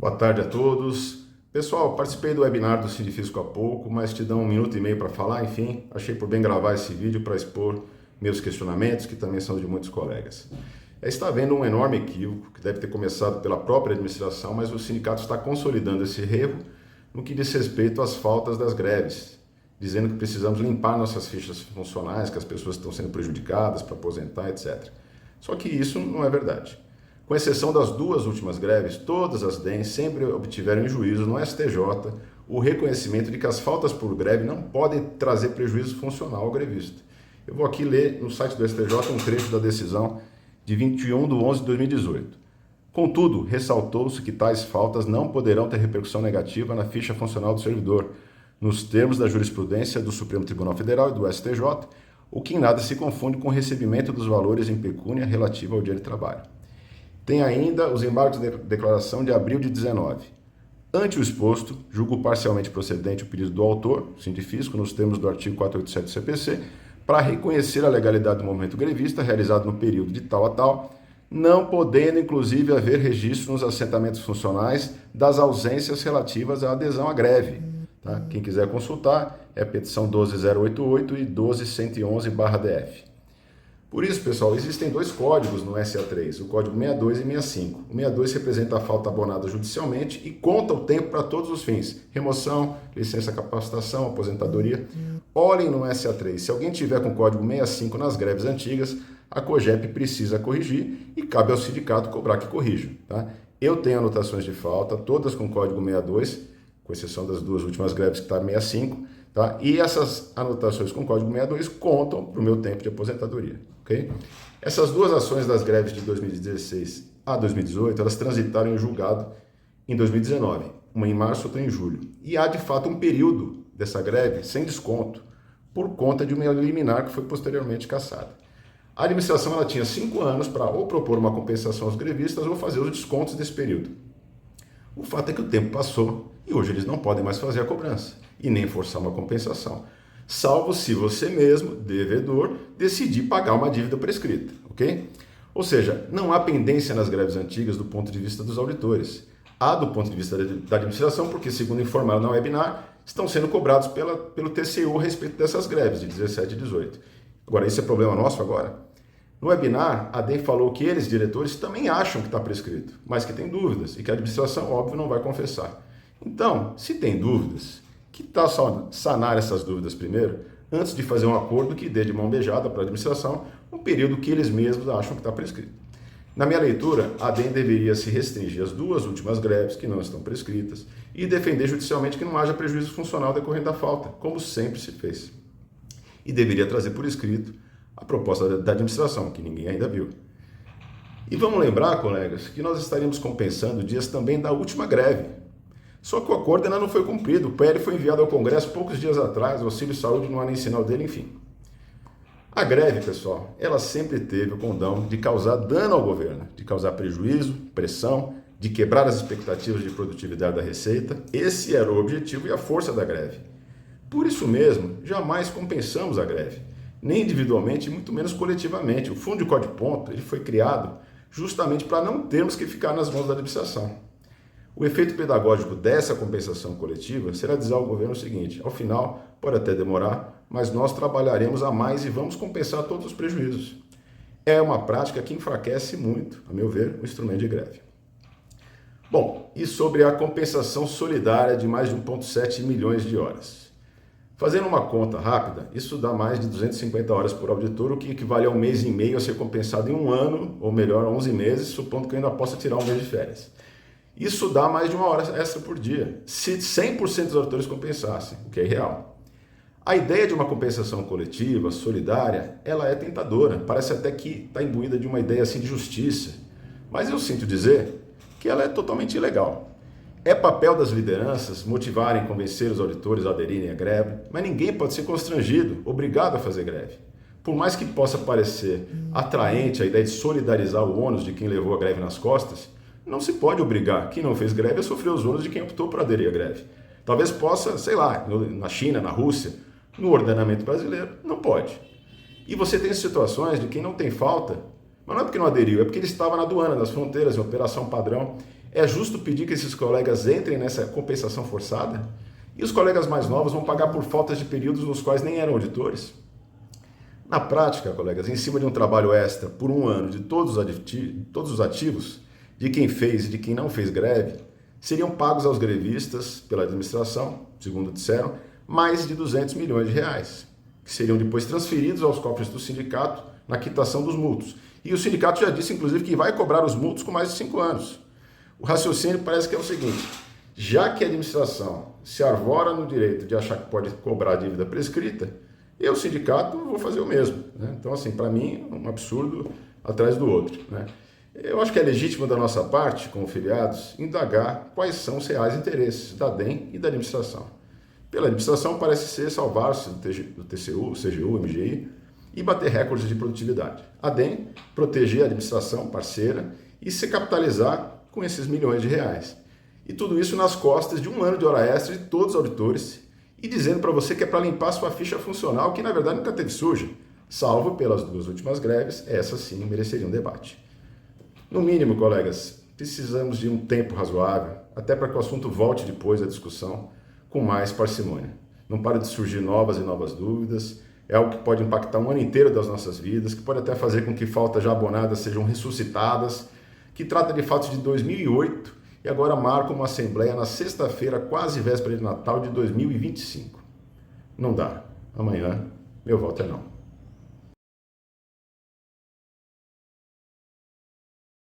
Boa tarde a todos. Pessoal, participei do webinar do Sindifisco há pouco, mas te dão 1 minuto e meio para falar. Enfim, achei por bem gravar esse vídeo para expor meus questionamentos, que também são de muitos colegas. Está havendo um enorme equívoco, que deve ter começado pela própria administração, mas o sindicato está consolidando esse erro no que diz respeito às faltas das greves, dizendo que precisamos limpar nossas fichas funcionais, que as pessoas estão sendo prejudicadas para aposentar, etc. Só que isso não é verdade. Com exceção das duas últimas greves, todas as DENs sempre obtiveram em juízo no STJ o reconhecimento de que as faltas por greve não podem trazer prejuízo funcional ao grevista. Eu vou aqui ler no site do STJ um trecho da decisão de 21/11/2018. Contudo, ressaltou-se que tais faltas não poderão ter repercussão negativa na ficha funcional do servidor, nos termos da jurisprudência do Supremo Tribunal Federal e do STJ, o que em nada se confunde com o recebimento dos valores em pecúnia relativo ao dia de trabalho. Tem ainda os embargos de declaração de abril de 19. Ante o exposto, julgo parcialmente procedente o pedido do autor, Sindifisco, nos termos do artigo 487 do CPC, para reconhecer a legalidade do movimento grevista realizado no período de tal a tal, não podendo, inclusive, haver registro nos assentamentos funcionais das ausências relativas à adesão à greve. Tá? Quem quiser consultar, é a petição 12088 e 12111/DF. Por isso, pessoal, existem dois códigos no SA3, o código 62 e 65. O 62 representa a falta abonada judicialmente e conta o tempo para todos os fins. Remoção, licença capacitação, aposentadoria. Olhem no SA3. Se alguém tiver com o código 65 nas greves antigas, a COGEP precisa corrigir e cabe ao sindicato cobrar que corrija. Tá? Eu tenho anotações de falta, todas com código 62, com exceção das duas últimas greves que está 65. Tá? E essas anotações com código 62 contam para o meu tempo de aposentadoria. Okay? Essas duas ações das greves de 2016 a 2018, elas transitaram em julgado em 2019, uma em março, outra em julho. E há, de fato, um período dessa greve sem desconto, por conta de uma liminar que foi posteriormente cassada. A administração ela tinha 5 anos para ou propor uma compensação aos grevistas ou fazer os descontos desse período. O fato é que o tempo passou e hoje eles não podem mais fazer a cobrança e nem forçar uma compensação, salvo se você mesmo, devedor, decidir pagar uma dívida prescrita, ok? Ou seja, não há pendência nas greves antigas do ponto de vista dos auditores. Há do ponto de vista da administração, porque, segundo informaram na webinar, estão sendo cobrados pelo TCU a respeito dessas greves de 17 e 18. Agora, isso é problema nosso agora? No webinar, a DEM falou que eles, diretores, também acham que está prescrito, mas que tem dúvidas e que a administração, óbvio, não vai confessar. Então, se tem dúvidas, que tal sanar essas dúvidas primeiro, antes de fazer um acordo que dê de mão beijada para a administração um período que eles mesmos acham que está prescrito. Na minha leitura, a DEM deveria se restringir às duas últimas greves que não estão prescritas e defender judicialmente que não haja prejuízo funcional decorrente da falta, como sempre se fez. E deveria trazer por escrito a proposta da administração, que ninguém ainda viu. E vamos lembrar, colegas, que nós estaríamos compensando dias também da última greve. Só que o acordo ainda não foi cumprido. O PL foi enviado ao Congresso poucos dias atrás, o auxílio saúde não há nem sinal dele, enfim. A greve, pessoal, ela sempre teve o condão de causar dano ao governo, de causar prejuízo, pressão, de quebrar as expectativas de produtividade da receita. Esse era o objetivo e a força da greve. Por isso mesmo, jamais compensamos a greve, nem individualmente, muito menos coletivamente. O Fundo de Código-Ponto ele foi criado justamente para não termos que ficar nas mãos da administração. O efeito pedagógico dessa compensação coletiva será dizer ao governo o seguinte: ao final, pode até demorar, mas nós trabalharemos a mais e vamos compensar todos os prejuízos. É uma prática que enfraquece muito, a meu ver, o instrumento de greve. Bom, e sobre a compensação solidária de mais de 1,7 milhões de horas? Fazendo uma conta rápida, isso dá mais de 250 horas por auditor, o que equivale a 1,5 mês a ser compensado em um ano, ou melhor, 11 meses, supondo que eu ainda possa tirar um mês de férias. Isso dá mais de 1 hora extra por dia, se 100% dos auditores compensassem, o que é irreal. A ideia de uma compensação coletiva, solidária, ela é tentadora, parece até que está imbuída de uma ideia assim de justiça, mas eu sinto dizer que ela é totalmente ilegal. É papel das lideranças motivarem e convencer os auditores a aderirem à greve, mas ninguém pode ser constrangido, obrigado a fazer greve. Por mais que possa parecer atraente a ideia de solidarizar o ônus de quem levou a greve nas costas, não se pode obrigar quem não fez greve a sofrer os ônus de quem optou por aderir à greve. Talvez possa, sei lá, na China, na Rússia, no ordenamento brasileiro, não pode. E você tem situações de quem não tem falta, mas não é porque não aderiu, é porque ele estava na aduana, nas fronteiras, em operação padrão. É justo pedir que esses colegas entrem nessa compensação forçada? E os colegas mais novos vão pagar por faltas de períodos nos quais nem eram auditores? Na prática, colegas, em cima de um trabalho extra por um ano de todos os ativos, de quem fez e de quem não fez greve, seriam pagos aos grevistas pela administração, segundo disseram, mais de 200 milhões de reais, que seriam depois transferidos aos cofres do sindicato na quitação dos multos. E o sindicato já disse, inclusive, que vai cobrar os multos com mais de 5 anos. O raciocínio parece que é o seguinte: já que a administração se arvora no direito de achar que pode cobrar a dívida prescrita, eu, sindicato, vou fazer o mesmo. Né? Então, assim, para mim, um absurdo atrás do outro. Né? Eu acho que é legítimo da nossa parte, como filiados, indagar quais são os reais interesses da DEM e da administração. Pela administração, parece ser salvar-se do TCU, CGU, MGI e bater recordes de produtividade. A DEM, proteger a administração parceira e se capitalizar com esses milhões de reais. E tudo isso nas costas de um ano de hora extra de todos os auditores e dizendo para você que é para limpar sua ficha funcional, que na verdade nunca teve suja, salvo pelas 2 últimas greves, essas sim mereceriam debate. No mínimo, colegas, precisamos de um tempo razoável, até para que o assunto volte depois à discussão com mais parcimônia. Não para de surgir novas e novas dúvidas, é algo que pode impactar um ano inteiro das nossas vidas, que pode até fazer com que faltas já abonadas sejam ressuscitadas, que trata de fatos de 2008 e agora marca uma assembleia na sexta-feira, quase véspera de Natal de 2025. Não dá. Amanhã, meu voto é não.